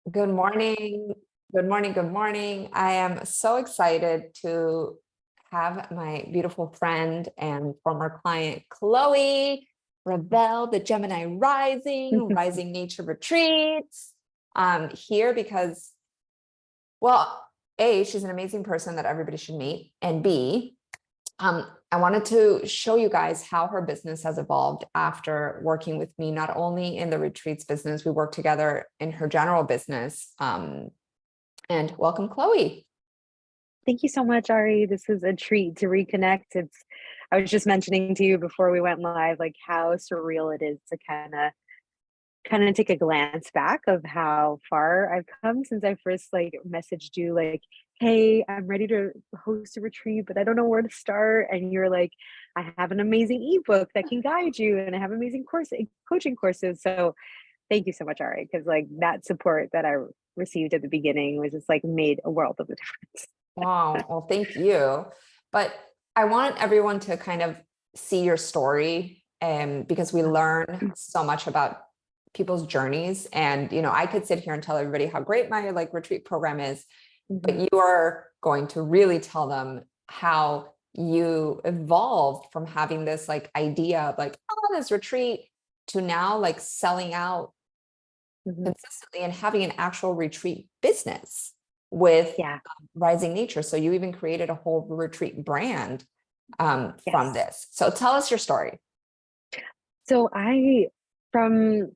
Good morning. Good morning. Good morning. I am so excited to have my beautiful friend and former client, Chloe Ravel, the Gemini Rising Nature Retreats, here because, well, A, she's an amazing person that everybody should meet, and B, I wanted to show you guys how her business has evolved after working with me, not only in the retreats business, we work together in her general business. And welcome, Chloe. Thank you so much, Ari. This is a treat to reconnect. I was just mentioning to you before we went live, like how surreal it is to kind of take a glance back of how far I've come since I first messaged you like, hey, I'm ready to host a retreat, but I don't know where to start. And you're like, I have an amazing ebook that can guide you, and I have amazing coaching courses. So thank you so much, Ari, because like that support that I received at the beginning was just like made a world of a difference. Wow. Well, thank you. But I want everyone to kind of see your story, because we learn so much about people's journeys. And, I could sit here and tell everybody how great my retreat program is, but you are going to really tell them how you evolved from having this idea of this retreat to now selling out consistently and having an actual retreat business with Yeah. Rising Nature. So you even created a whole retreat brand from Yes. this. So tell us your story. So from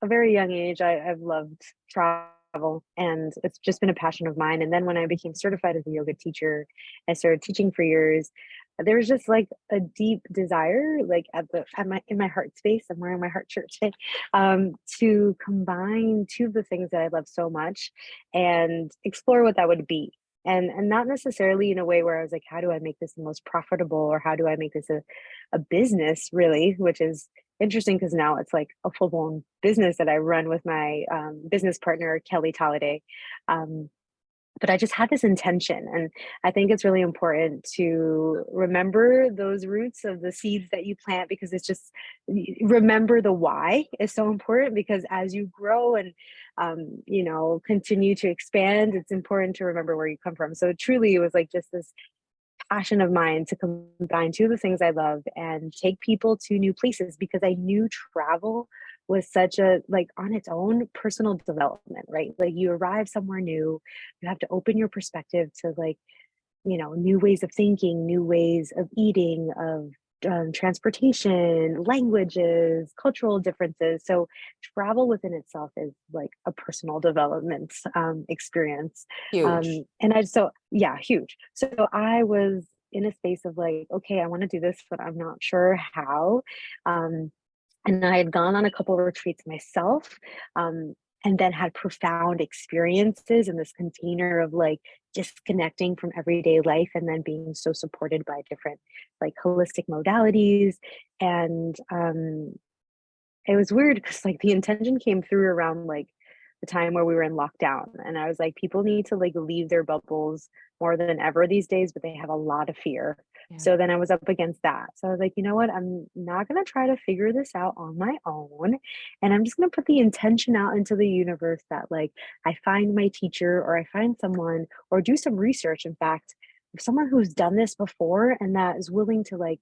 a very young age, I've loved travel, and it's just been a passion of mine. And then when I became certified as a yoga teacher, I started teaching for years. There was just like a deep desire, like in my heart space. I'm wearing my heart shirt today, to combine two of the things that I love so much and explore what that would be. And not necessarily in a way where I was like, how do I make this the most profitable, or how do I make this a business, really, which is interesting because now it's like a full-blown business that I run with my business partner, Kelly Talladay. But I just had this intention, and I think it's really important to remember those roots of the seeds that you plant, because it's just, remember the why is so important, because as you grow and continue to expand, it's important to remember where you come from. So truly it was like just this passion of mine to combine two of the things I love and take people to new places, because I knew travel was such a, like, on its own, personal development, right? Like, you arrive somewhere new, you have to open your perspective to new ways of thinking, new ways of eating, of transportation, languages, cultural differences. So travel within itself is like a personal development experience. Huge. Yeah, huge. So I was in a space of like, okay, I want to do this, but I'm not sure how. And I had gone on a couple of retreats myself, and then had profound experiences in this container of like disconnecting from everyday life, and then being so supported by different like holistic modalities. And it was weird because like the intention came through around like the time where we were in lockdown, and I was like, people need to like leave their bubbles more than ever these days, but they have a lot of fear. Yeah. So then I was up against that. So I was like, you know what? I'm not going to try to figure this out on my own. And I'm just going to put the intention out into the universe that like I find my teacher, or I find someone, or do some research. In fact, someone who's done this before and that is willing to like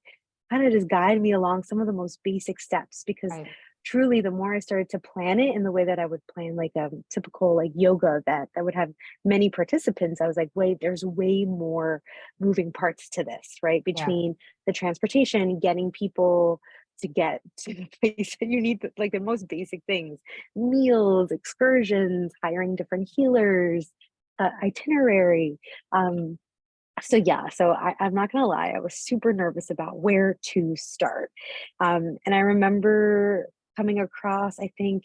kind of just guide me along some of the most basic steps. Because Right. truly, the more I started to plan it in the way that I would plan like a typical like yoga event that would have many participants, I was like, wait, there's way more moving parts to this, right? Yeah. Between the transportation, getting people to get to the place that you need, like the most basic things, meals, excursions, hiring different healers, itinerary. I'm not gonna lie, I was super nervous about where to start. And I remember coming across, I think,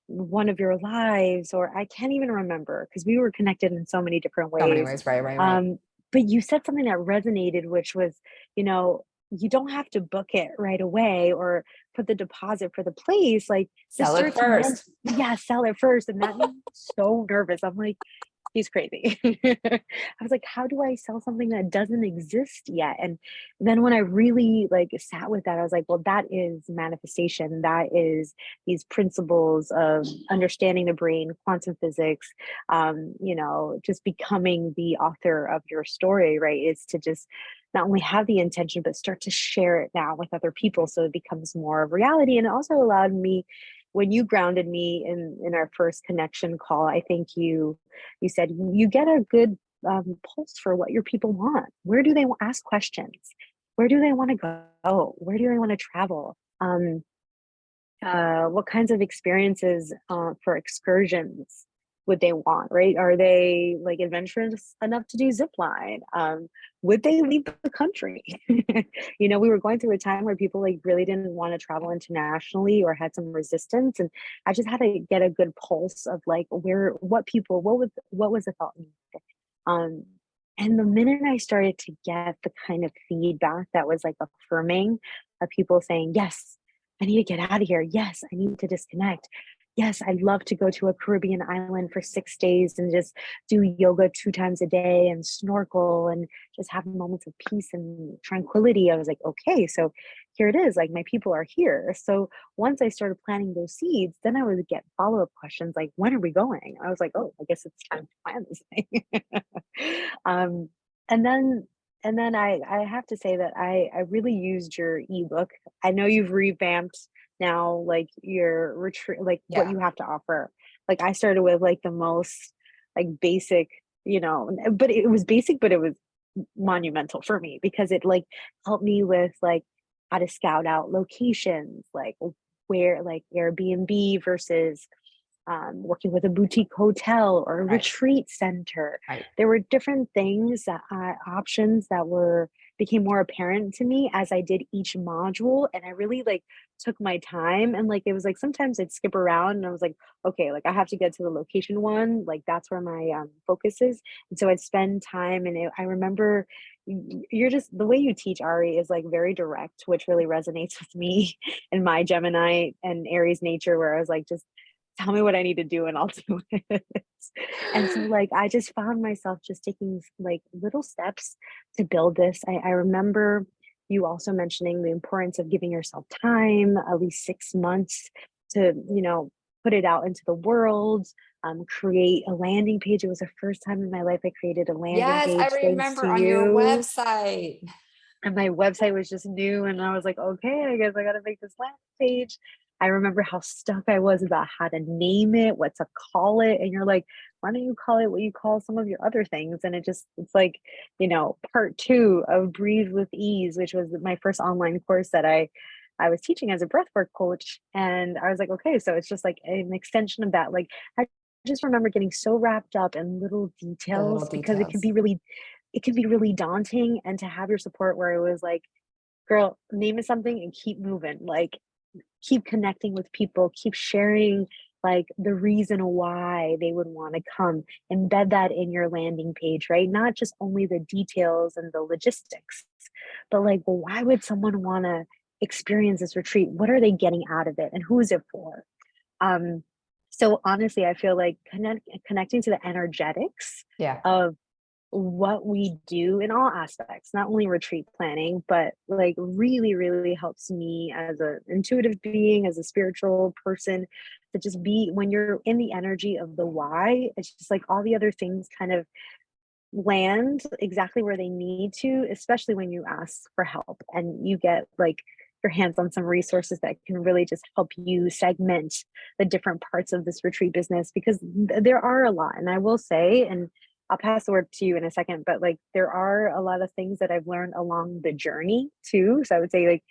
one of your lives, or I can't even remember because we were connected in so many different So many ways. ways. Right. But you said something that resonated, which was, you don't have to book it right away or put the deposit for the place. Like, just Sell it start to first. sell it first. And that made me so nervous. I'm like, he's crazy. I was like, how do I sell something that doesn't exist yet? And then when I really like sat with that, I was like, well, that is manifestation. That is these principles of understanding the brain, quantum physics, just becoming the author of your story, right? Is to just not only have the intention, but start to share it now with other people. So it becomes more of reality. And it also allowed me, when you grounded me in our first connection call, I think you said you get a good pulse for what your people want. Where do they ask questions? Where do they want to go? Where do they want to travel? What kinds of experiences for excursions would they want, right? Are they like adventurous enough to do zip line? Would they leave the country? We were going through a time where people like really didn't want to travel internationally or had some resistance. And I just had to get a good pulse of like what was the thought? Um, and the minute I started to get the kind of feedback that was like affirming of people saying, yes, I need to get out of here. Yes, I need to disconnect. Yes, I'd love to go to a Caribbean island for 6 days and just do yoga 2 times a day and snorkel and just have moments of peace and tranquility. I was like, okay, so here it is. Like my people are here. So once I started planting those seeds, then I would get follow-up questions like, when are we going? I was like, oh, I guess it's time to plan this thing. um, and then and then I have to say that I really used your ebook. I know you've revamped now like your retreat, like what Yeah. you have to offer. Like I started with like the most like basic, but it was basic, but it was monumental for me because it like helped me with like how to scout out locations, like where like Airbnb versus working with a boutique hotel or a Right. retreat center. Right. There were different things that options that were became more apparent to me as I did each module, and I really like took my time and like it was like sometimes I'd skip around and I was like, okay, like I have to get to the location one, like that's where my focus is, and so I'd spend time and I remember you're just the way you teach Ari is like very direct, which really resonates with me and my Gemini and Aries nature, where I was like, just tell me what I need to do and I'll do it. And so like I just found myself just taking like little steps to build this. I remember you also mentioning the importance of giving yourself time, at least 6 months to, put it out into the world, create a landing page. It was the first time in my life I created a landing Yes, I page thanks to remember on your you. website. And my website was just new and I was like, okay, I guess I gotta make this landing page. I remember how stuck I was about how to name it, what to call it. And you're like, why don't you call it what you call some of your other things? And it's like, part two of Breathe with Ease, which was my first online course that I was teaching as a breathwork coach. And I was like, okay, so it's just like an extension of that. Like I just remember getting so wrapped up in little The little details because details. it can be really daunting, and to have your support where it was like, girl, name it something and keep moving, like keep connecting with people, keep sharing like the reason why they would want to come, embed that in your landing page, right? Not just only the details and the logistics, but like, well, why would someone want to experience this retreat? What are they getting out of it and who is it for? um so honestly, I feel like connecting to the energetics Yeah. of what we do in all aspects, not only retreat planning, but like really, really helps me as an intuitive being, as a spiritual person, to just be when you're in the energy of the why, it's just like all the other things kind of land exactly where they need to, especially when you ask for help and you get like your hands on some resources that can really just help you segment the different parts of this retreat business, because there are a lot. And I will say, and I'll pass the word to you in a second, but like there are a lot of things that I've learned along the journey too. So I would say like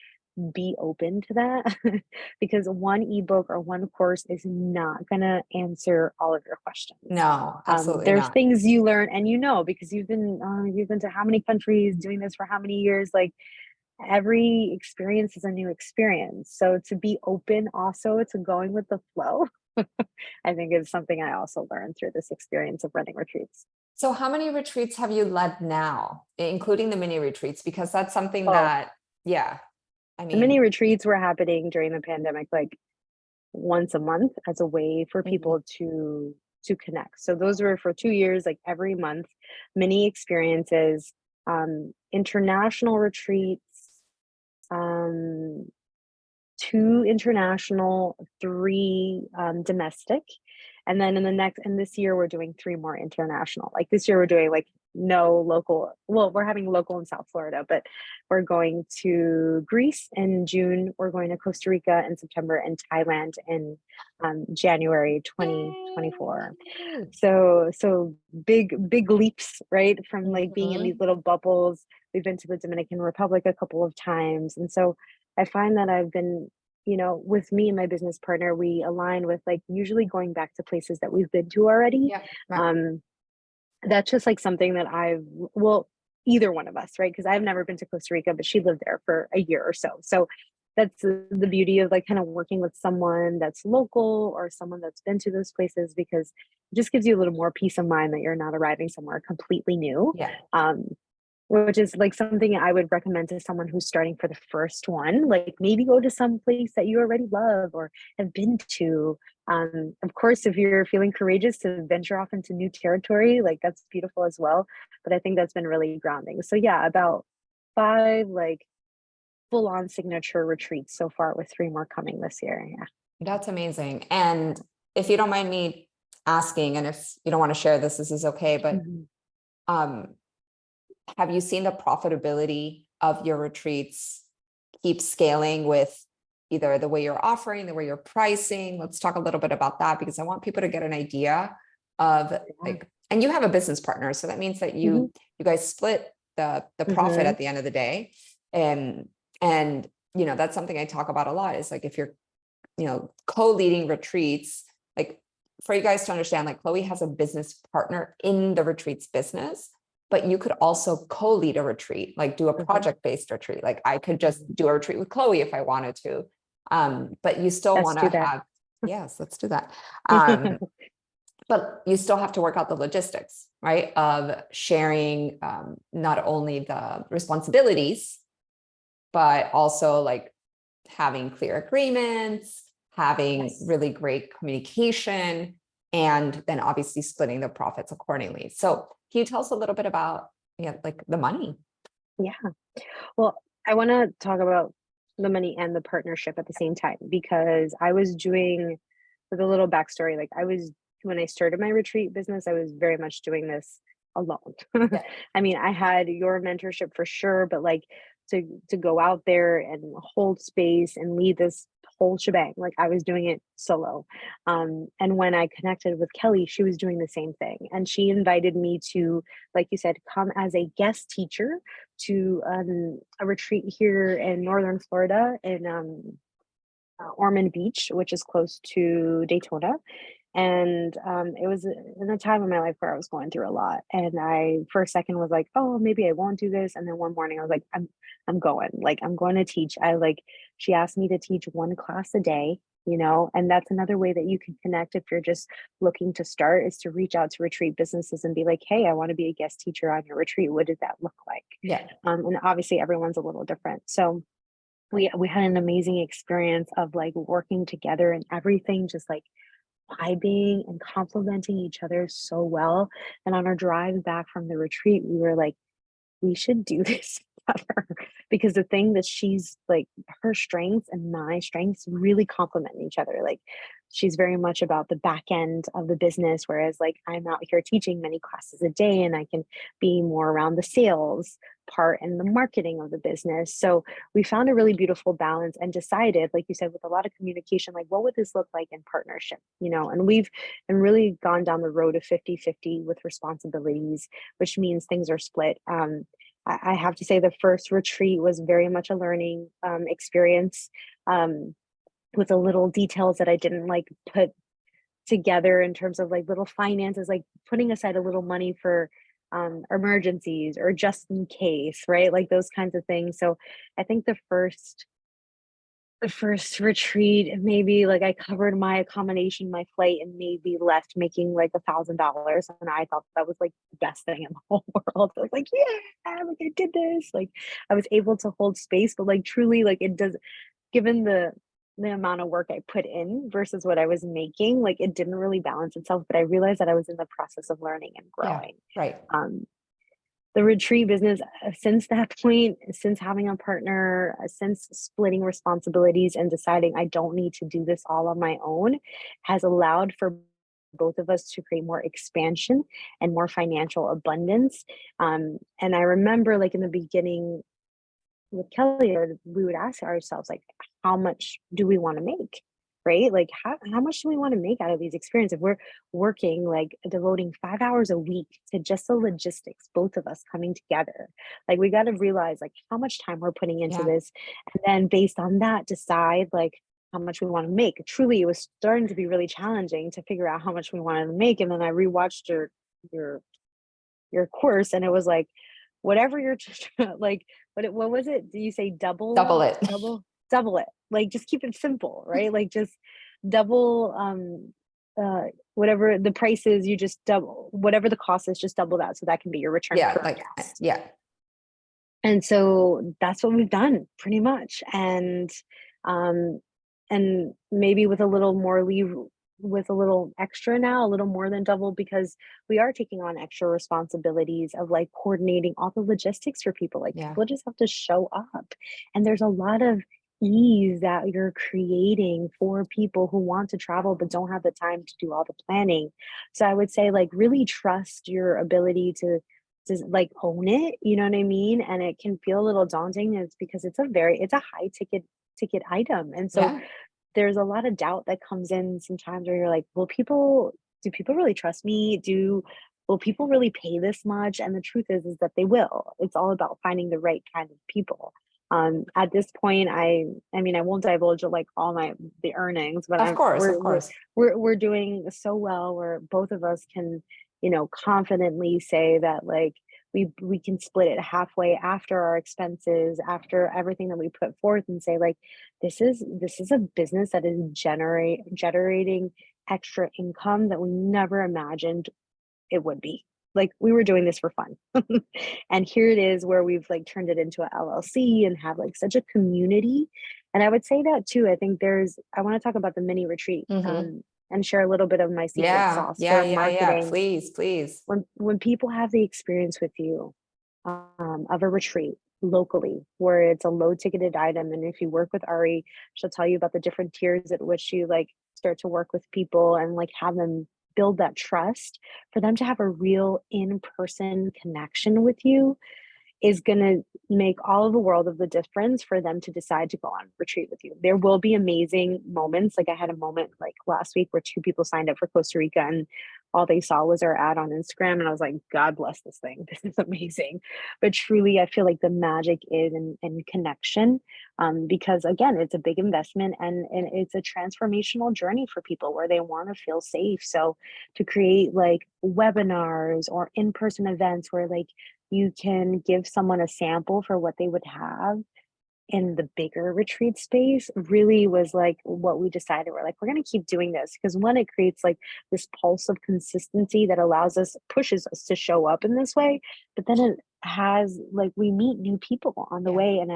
be open to that because one ebook or one course is not going to answer all of your questions. No, absolutely There's not. things you learn and because you've been to how many countries, doing this for how many years, like every experience is a new experience. So to be open also to going with the flow, I think is something I also learned through this experience of running retreats. So how many retreats have you led now, including the mini retreats? Because that's something Oh, that, yeah, I the mini mean, retreats were happening during the pandemic, like once a month, as a way for mhm. people to to connect. So those were for 2 years, like every month, mini experiences, international retreats, um, 2 international, 3 domestic. And then in this year, we're doing 3 more international. Like this year, we're doing like no local. Well, we're having local in South Florida, but we're going to Greece in June. We're going to Costa Rica in September and Thailand in January 2024. Yay. So big leaps, right? From like being in these Mhm. little bubbles. We've been to the Dominican Republic a couple of times. And so I find that I've been, with me and my business partner, we align with like usually going back to places that we've been to already. Yeah, right. Um, that's just like something that well, either one of us, right? Because I've never been to Costa Rica, but she lived there for a year or so. So that's the beauty of like kind of working with someone that's local or someone that's been to those places, because it just gives you a little more peace of mind that you're not arriving somewhere completely new. Yeah. Um, which is like something I would recommend to someone who's starting for the first one. Like maybe go to some place that you already love or have been to. Of course, if you're feeling courageous to venture off into new territory, like that's beautiful as well. But I think that's been really grounding. So yeah, about 5 like full on signature retreats so far, with 3 more coming this year. Yeah. That's amazing. And if you don't mind me asking, and if you don't want to share this, this is okay, but Mhm. um, have you seen the profitability of your retreats keep scaling with either the way you're offering, the way you're pricing? Let's talk a little bit about that, because I want people to get an idea of Yeah. like, and you have a business partner, so that means that Mhm. you guys split the profit Mhm. at the end of the day. And that's something I talk about a lot, is like if you're co-leading retreats, like for you guys to understand, like Chloe has a business partner in the retreats business, but you could also co-lead a retreat, like do a Mhm. project-based retreat. Like I could just Mhm. do a retreat with Chloe if I wanted to. But you still Let's want to do that. have, yes, let's do that. Um, but you still have to work out the logistics, right? Of sharing not only the responsibilities, but also like having clear agreements, having Yes. really great communication, and then obviously splitting the profits accordingly. So can you tell us a little bit about like the money? Yeah. Well, I want to talk about the money and the partnership at the same time, because I was doing, with a little backstory, like when I started my retreat business, I was very much doing this alone. Yeah. I mean, I had your mentorship for sure, but like to go out there and hold space and lead this whole shebang, like I was doing it solo. And when I connected with Kelly, she was doing the same thing. And she invited me to, like you said, come as a guest teacher to a retreat here in Northern Florida in Ormond Beach, which is close to Daytona. And it was in a time of my life where I was going through a lot. And I, for a second, was like, oh, maybe I won't do this. And then one morning I was like, I'm going. Like, I'm going to teach. She asked me to teach 1 class a day, and that's another way that you can connect if you're just looking to start, is to reach out to retreat businesses and be like, hey, I want to be a guest teacher on your retreat. What does that look like? Yeah. And obviously, everyone's a little different. So we had an amazing experience of like working together and everything just like vibing and complimenting each other so well. And on our drive back from the retreat, we were like, we should do this together, because the thing that she's like, her strengths and my strengths really complement each other. Like she's very much about the back end of the business, whereas like I'm out here teaching many classes a day and I can be more around the sales part and the marketing of the business. So we found a really beautiful balance and decided, like you said, with a lot of communication, like what would this look like in partnership, and we've and really gone down the road of 50-50 with responsibilities, which means things are split. I have to say the first retreat was very much a learning experience, um, with the little details that I didn't like put together in terms of like little finances, like putting aside a little money for emergencies or just in case, right? Like those kinds of things. So I think the first retreat, maybe like I covered my accommodation, my flight, and maybe left making like $1,000. And I thought that was like the best thing in the whole world. I was like, yeah, like I did this. Like I was able to hold space, but like truly, like it does, given the amount of work I put in versus what I was making, like it didn't really balance itself, but I realized that I was in the process of learning and Yeah. growing. Right. The retreat business, since that point, since having a partner, since splitting responsibilities and deciding I don't need to do this all on my own, has allowed for both of us to create more expansion and more financial abundance. And I remember, like in the beginning with Kelly, we would ask ourselves, like, how much do we want to make? Right? Like, how much do we want to make out of these experiences? If we're working, like, devoting 5 hours a week to just the logistics, both of us coming together, like, we got to realize, like, how much time we're putting into Yeah. this. And then based on that, decide, like, how much we want to make. Truly, it was starting to be really challenging to figure out how much we wanted to make. And then I rewatched your your course, and it was like, whatever you're like, what was it? Do you say Double double, it. double it? Like, just keep it simple, right? Like, just double, whatever the price is, you just double whatever the cost is, just double that, so that can be your return Yeah. per Like, guest. yeah. And so that's what we've done pretty much. Um and maybe with a little more leave, with a little extra now, a little more than double, because we are taking on extra responsibilities of like coordinating all the logistics for people. Like, Yeah. people just have to show up. And there's a lot of ease that you're creating for people who want to travel but don't have the time to do all the planning. So I would say, like, really trust your ability to like own it, you know what I mean? And it can feel a little daunting. It's because it's a high ticket item. And so Yeah. there's a lot of doubt that comes in sometimes where you're like, do people really trust me? Will people really pay this much? And the truth is that they will. It's all about finding the right kind of people. At this point, I mean, I won't divulge like all the earnings, but Of course. Of course. we're doing so well where both of us can, confidently say that, like, we can split it halfway after our expenses, after everything that we put forth, and say, like, this is a business that is generating extra income that we never imagined it would be. Like, we were doing this for fun. And here it is where we've like turned it into a LLC and have like such a community. And I would say that too. I want to talk about the mini retreat, Hmm. and share a little bit of my secret Yeah. sauce Yeah. for Yeah. Yeah. marketing. Please. Please. When people have the experience with you, of a retreat locally, where it's a low ticketed item, and if you work with Ari, she'll tell you about the different tiers at which you like start to work with people and like have them build that trust for them to have a real in-person connection with you, is going to make all of the world of the difference for them to decide to go on retreat with you. There will be amazing moments. Like, I had a moment like last week where two people signed up for Costa Rica, and all they saw was our ad on Instagram. And I was like, God bless this thing. This is amazing. But truly, I feel like the magic is in connection, because again, it's a big investment, and it's a transformational journey for people where they want to feel safe. So to create like webinars or in-person events where like you can give someone a sample for what they would have in the bigger retreat space, really was like what we decided. We're like, we're going to keep doing this because, one, it creates like this pulse of consistency that pushes us to show up in this way. But then it has like, we meet new people on the Yeah. way. And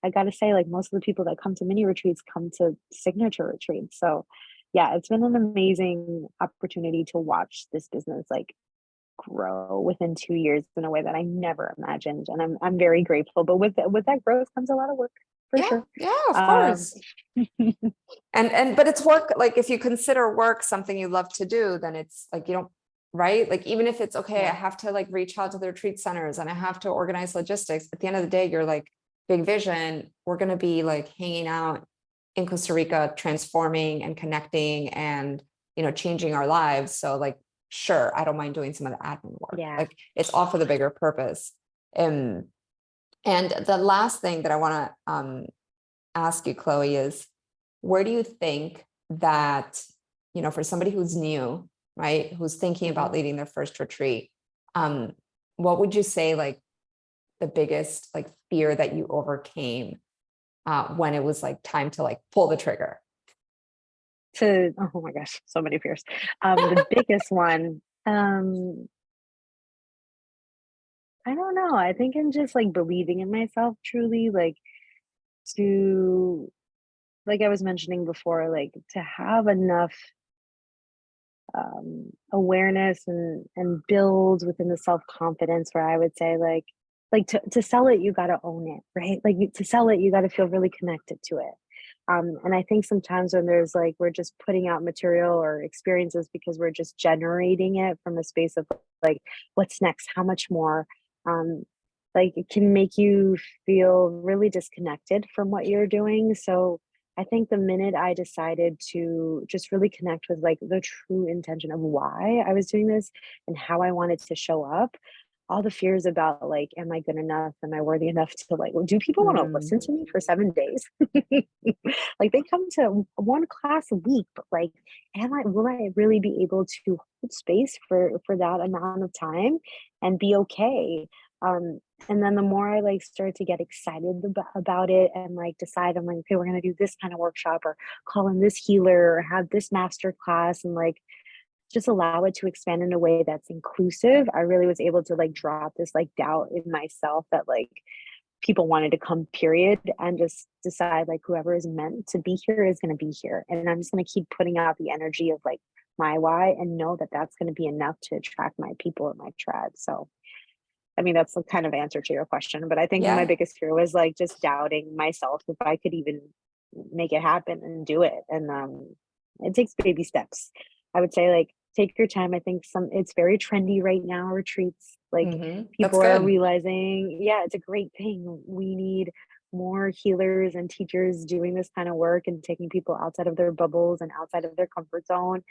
I got to say, like, most of the people that come to mini retreats come to signature retreats. So yeah, it's been an amazing opportunity to watch this business like grow within 2 years in a way that I never imagined, and I'm very grateful. But with that growth comes a lot of work, for Yeah. sure. Yeah. Of Um, course. But it's work. Like, if you consider work something you love to do, then it's like, you don't, right? Like, even if it's okay, I yeah, have to like reach out to the retreat centers and I have to organize logistics. At the end of the day, you're like, big vision. We're going to be like hanging out in Costa Rica, transforming and connecting and, changing our lives. So like, sure, I don't mind doing some of the admin work. yeah. Like, it's all for the bigger purpose. And the last thing that I want to ask you, Chloe, is where do you think that, for somebody who's new, right, who's thinking about Mhm. leading their first retreat, um, what would you say, like, the biggest like fear that you overcame when it was like time to like pull the trigger? Oh my gosh, so many fears. The biggest one, I don't know. I think in just like believing in myself truly, like to like I was mentioning before, like to have enough awareness and build within the self-confidence where I would say like to sell it, you got to own it, right? Like to sell it, you got to feel really connected to it. And I think sometimes when there's like we're just putting out material or experiences because we're just generating it from a space of like what's next, how much more, um, like it can make you feel really disconnected from what you're doing. So I think the minute I decided to just really connect with like the true intention of why I was doing this and how I wanted to show up, all the fears about like, am I good enough? Am I worthy enough to like, well, do people want to Mm, listen to me for 7 days? Like they come to one class a week, but like, will I really be able to hold space for that amount of time and be okay? Um, and then the more I like start to get excited about it and like decide, I'm like, okay, we're gonna do this kind of workshop or call in this healer or have this master class and like just allow it to expand in a way that's inclusive. I really was able to like drop this like doubt in myself that like people wanted to come, period, and just decide like whoever is meant to be here is going to be here. And I'm just going to keep putting out the energy of like my why and know that that's going to be enough to attract my people and my tribe. So I mean, that's the kind of answer to your question, but I think my yeah. biggest fear was like just doubting myself if I could even make it happen and do it. And it takes baby steps. I would say like take your time. I think it's very trendy right now, retreats. Like That's people are good. realizing, yeah, it's a great thing. We need more healers and teachers doing this kind of work and taking people outside of their bubbles and outside of their comfort zone.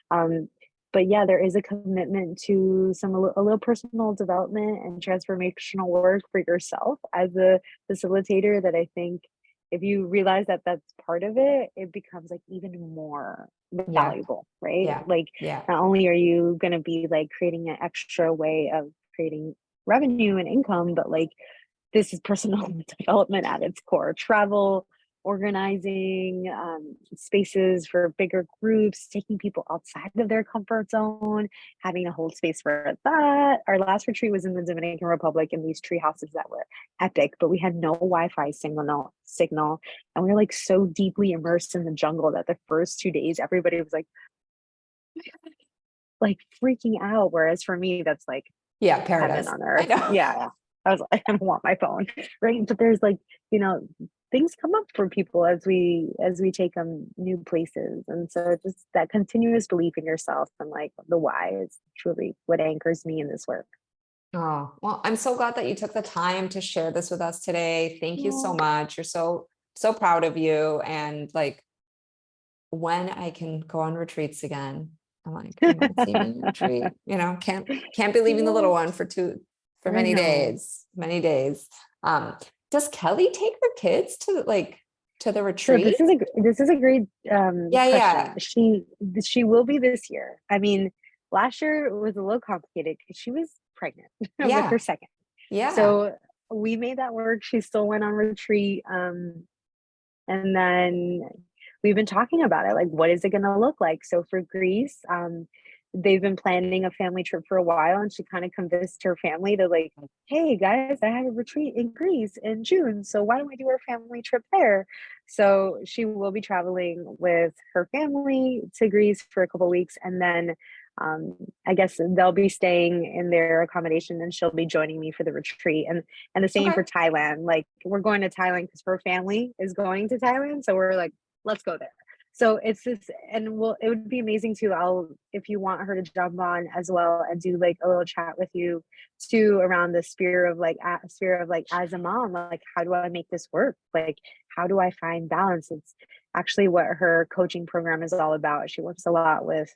Um, but yeah, there is a commitment to a little personal development and transformational work for yourself as a facilitator that I think if you realize that that's part of it, it becomes like even more Yeah. valuable, right? Yeah. Like Yeah. not only are you going to be like creating an extra way of creating revenue and income, but like this is personal development at its core. Travel, organizing spaces for bigger groups, taking people outside of their comfort zone, having a whole space for that. Our last retreat was in the Dominican Republic in these tree houses that were epic, but we had no Wi-Fi signal, and we were like so deeply immersed in the jungle that the first 2 days everybody was like freaking out. Whereas for me, that's like Yeah. heaven Paradise. on I earth. know. Yeah. I was like, I don't want my phone. Right. But there's like, you know, things come up for people as we take them new places. And so just that continuous belief in yourself and like the why is truly what anchors me in this work. Oh, well, I'm so glad that you took the time to share this with us today. Thank you so Oh, much. You're so proud of you. And like when I can go on retreats again, I'm like, come on, see me on a retreat. Can't be leaving the little yeah, one for I many know. days, many days. Um, does Kelly take her kids to the So retreat? this is a great Yeah, question. yeah, She will be this year. I mean, last year it was a little complicated because she was pregnant with her yeah, second. yeah. So we made that work. She still went on retreat. And then we've been talking about it. Like, what is it going to look like? So for Greece, they've been planning a family trip for a while, and she kind of convinced her family to like, hey guys, I have a retreat in Greece in June. So why don't we do our family trip there? So she will be traveling with her family to Greece for a couple of weeks, and then I guess they'll be staying in their accommodation and she'll be joining me for the retreat. And the same Okay. for Thailand. Like we're going to Thailand because her family is going to Thailand. So we're like, let's go there. So it's just and it would be amazing too. I'll if you want her to jump on as well and do like a little chat with you too around the sphere of like as a mom, like how do I make this work? Like how do I find balance? It's actually what her coaching program is all about. She works a lot with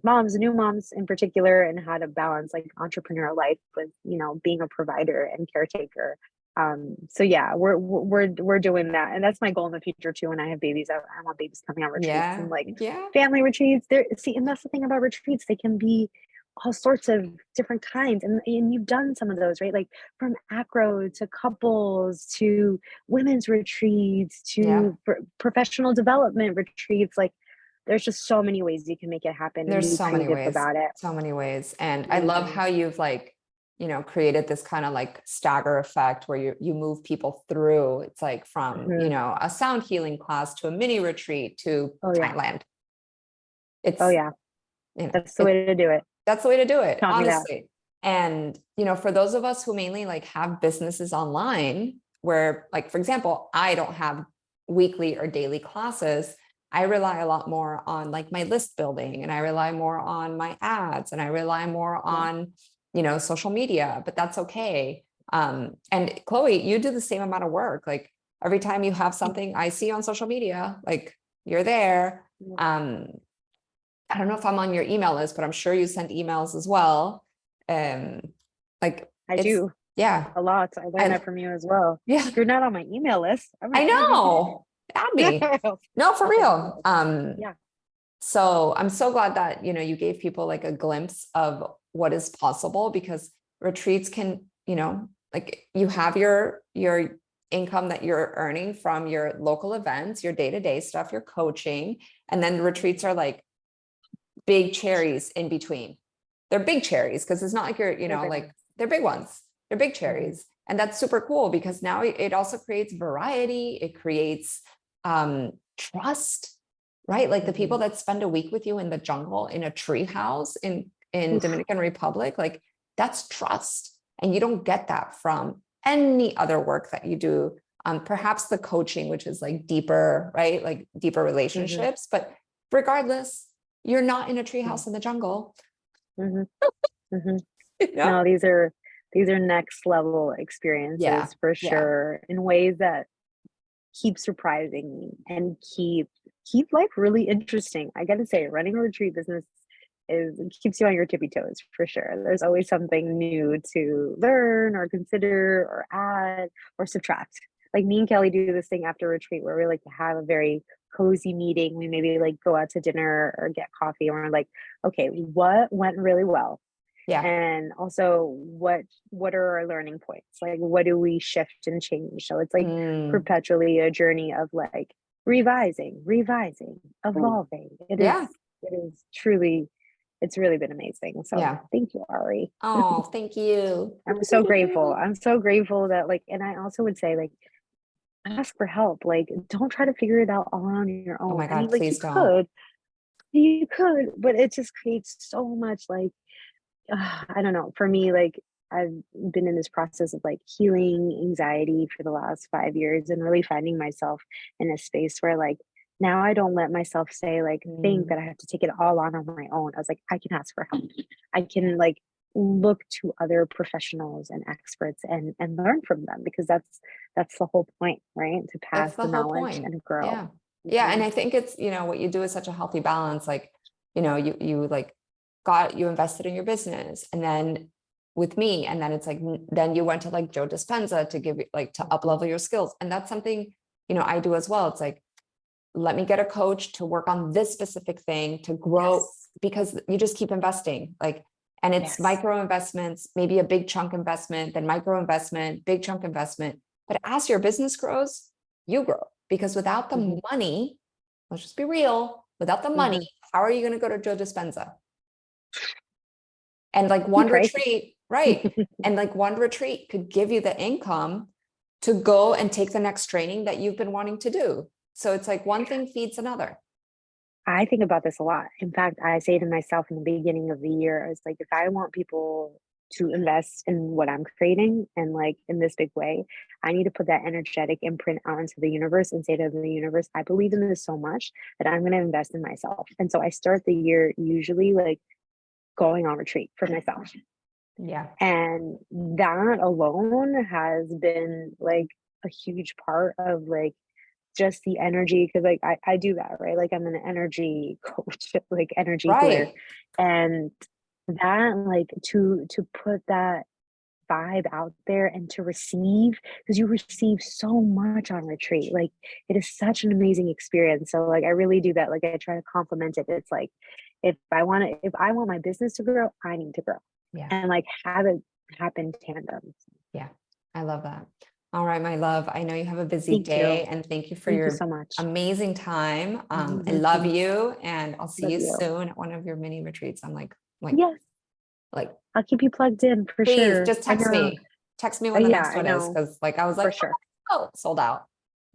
moms, new moms in particular, and how to balance like entrepreneur life with being a provider and caretaker. So yeah, we're doing that, and that's my goal in the future too. When I have babies, I want babies coming on retreats and Yeah, like yeah, family retreats. There, see, and that's the thing about retreats; they can be all sorts of different kinds, and you've done some of those, right? Like from acro to couples to women's retreats yeah. to professional development retreats. Like there's just so many ways you can make it happen and There's be so many creative ways, about it. so many ways. And I Mm-hmm. love how you've like created this kind of like stagger effect where you move people through. It's like from, a sound healing class to a mini retreat to Oh yeah. Thailand. It's, Oh yeah. That's the way to do it. that's the way to do it, Taught me that. honestly. And, for those of us who mainly like have businesses online where, like, for example, I don't have weekly or daily classes, I rely a lot more on like my list building, and I rely more on my ads, and I rely more on, social media, but that's okay. And Chloe, you do the same amount of work. Like every time you have something I see on social media, like you're there. I don't know if I'm on your email list, but I'm sure you send emails as well. Like I do yeah. a lot. I learned that from you as well. Yeah, If you're not on my email list, I know. Add me. No, for real. Yeah. So I'm so glad that, you gave people like a glimpse of what is possible, because retreats can, like you have your income that you're earning from your local events, your day-to-day stuff, your coaching, and then the retreats are like big cherries in between. They're big cherries because it's not like you're, like they're big ones. They're big cherries. And that's super cool, because now it also creates variety. It creates trust, right? Like the people that spend a week with you in the jungle, in a tree house in Dominican Republic, like that's trust. And you don't get that from any other work that you do. Perhaps the coaching, which is like deeper, right? Like deeper relationships. But regardless, you're not in a treehouse in the jungle. No, these are next level experiences for sure, in ways that keep surprising me and keep life really interesting. I gotta say, running a retreat business keeps you on your tippy toes for sure. There's always something new to learn or consider or add or subtract. Like me and Kelly do this thing after retreat where we like to have a very cozy meeting. We maybe like go out to dinner or get coffee, and we're like, okay, what went really well? Yeah. And also what are our learning points? Like what do we shift and change? So it's like perpetually a journey of like revising, evolving. It is truly, it's really been amazing. So thank you, Ari. Oh, thank you. I'm so grateful. I'm so grateful that like, and I also would say like, ask for help. Like, don't try to figure it out all on your own. Oh my God, I mean, like please don't. you could, but it just creates so much like, I don't know. For me, like I've been in this process of like healing anxiety for the last 5 years and really finding myself in a space where like now I don't let myself say like think that I have to take it all on my own. I was like, I can ask for help. I can like look to other professionals and experts and learn from them, because that's the whole point, right? To pass the knowledge and grow. Yeah. Yeah. And I think it's, what you do is such a healthy balance. Like, you like you invested in your business, and then with me, and then it's like, then you went to like Joe Dispenza to give you like to up level your skills. And that's something, I do as well. It's like, let me get a coach to work on this specific thing to grow, because you just keep investing, like, and it's micro investments, maybe a big chunk investment, then micro investment, big chunk investment. But as your business grows, you grow, because without the money, let's just be real, without the money, how are you going to go to Joe Dispenza? And like one retreat, right? And like one retreat could give you the income to go and take the next training that you've been wanting to do. So it's like one thing feeds another. I think about this a lot. In fact, I say to myself in the beginning of the year, I was like, if I want people to invest in what I'm creating and like in this big way, I need to put that energetic imprint out into the universe and say to the universe, I believe in this so much that I'm going to invest in myself. And so I start the year usually like going on retreat for myself. Yeah. And that alone has been like a huge part of like just the energy, because like I do that, right? Like I'm an energy coach, like energy healer. And that like to put that vibe out there and to receive, because you receive so much on retreat, like it is such an amazing experience. So like I really do that. Like I try to complement it. It's like if I want my business to grow, I need to grow. And like have it happen tandem. Yeah, I love that. All right, my love, I know you have a busy day, and thank you for your so much. amazing time. I love you, and I'll see you soon at one of your mini retreats. I'm like, yes. Like, I'll keep you plugged in for please sure. just I text know. me. Text me when the Yeah, next I one is. know Cause like I was for like, sure. oh, sold out.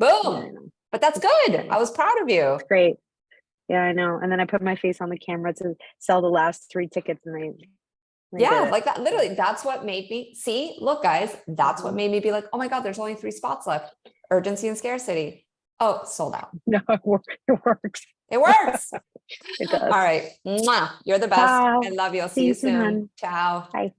Yeah, I Boom. know. But that's good. Nice. I was proud of you. It's great. Yeah, I know. And then I put my face on the camera to sell the last 3 tickets, and they did Yeah, it. like that. Literally, that's what made me see. Look, guys, that's what Mhm. made me be like, oh my God, there's only 3 spots left. Urgency and scarcity. Oh, sold out. No, it works. It works. It All does. right. Mwah. You're the best. I Ciao. love you. I'll see See you you soon, soon. hun. Ciao. Bye.